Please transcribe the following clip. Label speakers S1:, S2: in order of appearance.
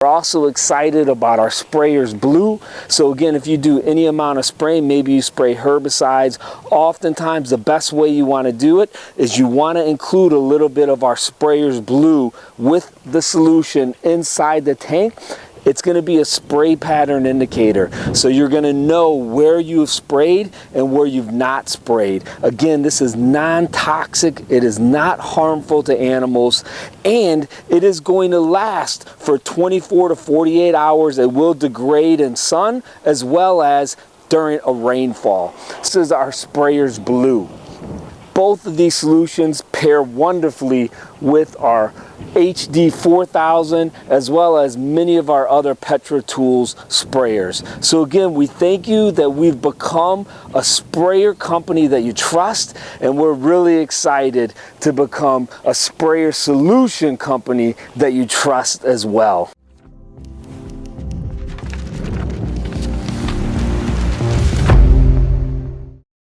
S1: We're also excited about our sprayers blue. So again, if you do any amount of spraying, maybe you spray herbicides, oftentimes the best way you want to do it is you want to include a little bit of our sprayers blue with the solution inside the tank. It's going to be a spray pattern indicator. So you're going to know where you've sprayed and where you've not sprayed. Again, this is non-toxic. It is not harmful to animals, and it is going to last for 24 to 48 hours. It will degrade in sun as well as during a rainfall. This is our sprayers blue. Both of these solutions pair wonderfully with our HD 4000 as well as many of our other PetraTools sprayers. So again, we thank you that we've become a sprayer company that you trust, and we're really excited to become a sprayer solution company that you trust as well.